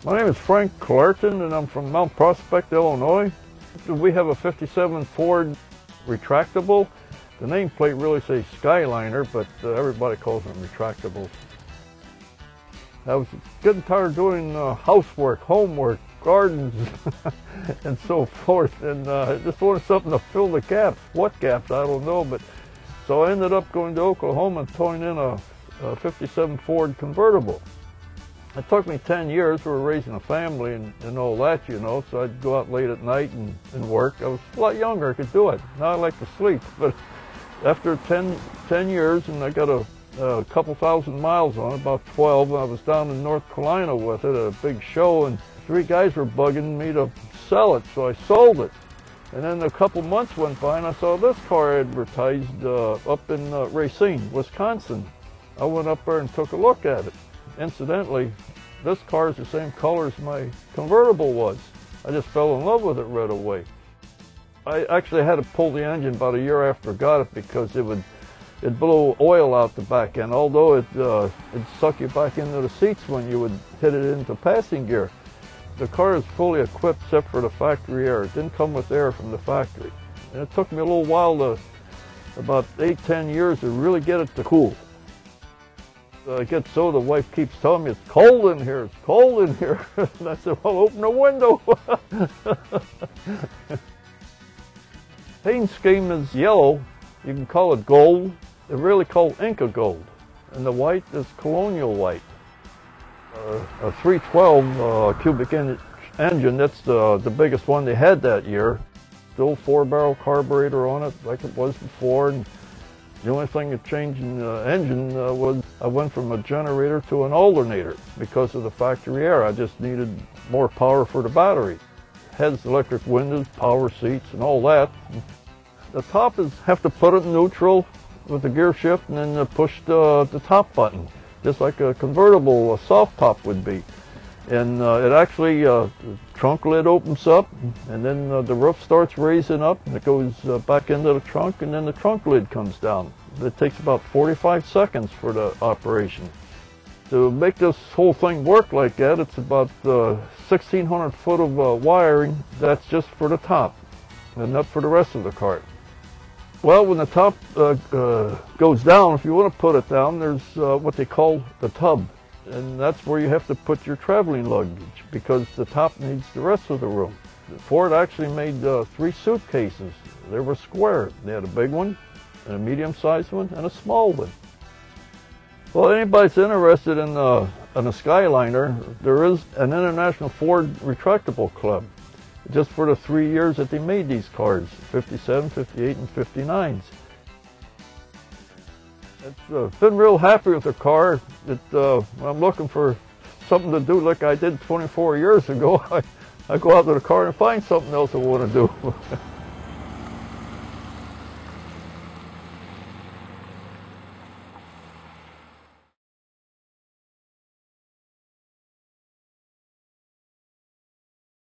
My name is Frank Clarkson, and I'm from Mount Prospect, Illinois. We have a '57 Ford retractable. The nameplate really says Skyliner, but everybody calls them retractables. I was getting tired of doing housework, homework, gardens, and so forth, and I just wanted something to fill the gaps. What gaps, I don't know, but so I ended up going to Oklahoma and towing in a '57 Ford convertible. It took me 10 years. We were raising a family and all that, you know, so I'd go out late at night and work. I was a lot younger, I could do it. Now I like to sleep, but after 10 years, and I got a couple thousand miles on it, about 12, I was down in North Carolina with it at a big show, and 3 guys were bugging me to sell it, so I sold it. And then a couple months went by, and I saw this car advertised up in Racine, Wisconsin. I went up there and took a look at it. Incidentally, this car is the same color as my convertible was. I just fell in love with it right away. I actually had to pull the engine about a year after I got it because it'd blow oil out the back end, although it'd suck you back into the seats when you would hit it into passing gear. The car is fully equipped except for the factory air. It didn't come with air from the factory. And it took me a little while about 8-10 years to really get it to cool. I get so the wife keeps telling me, it's cold in here, it's cold in here. And I said, well, open the window. Paint scheme is yellow. You can call it gold. They're really called Inca gold. And the white is colonial white. A 312 cubic engine, that's the biggest one they had that year. Still 4-barrel carburetor on it like it was before. And the only thing that changed in the engine was I went from a generator to an alternator because of the factory air. I just needed more power for the battery. It has electric windows, power seats, and all that. The top have to put it in neutral with the gear shift and then push the top button, just like a convertible, a soft top would be. And it actually, the trunk lid opens up, and then the roof starts raising up, and it goes back into the trunk, and then the trunk lid comes down. It takes about 45 seconds for the operation. To make this whole thing work like that, it's about 1,600 foot of wiring. That's just for the top, and not for the rest of the car. Well, when the top goes down, if you want to put it down, there's what they call the tub. And that's where you have to put your traveling luggage because the top needs the rest of the room. Ford actually made 3 suitcases. They were square. They had a big one, and a medium-sized one, and a small one. Well, anybody's interested in a Skyliner, there is an International Ford Retractable Club, just for the 3 years that they made these cars, 57, 58, and 59s. It's been real happy with the car. When I'm looking for something to do like I did 24 years ago, I go out to the car and find something else I want to do.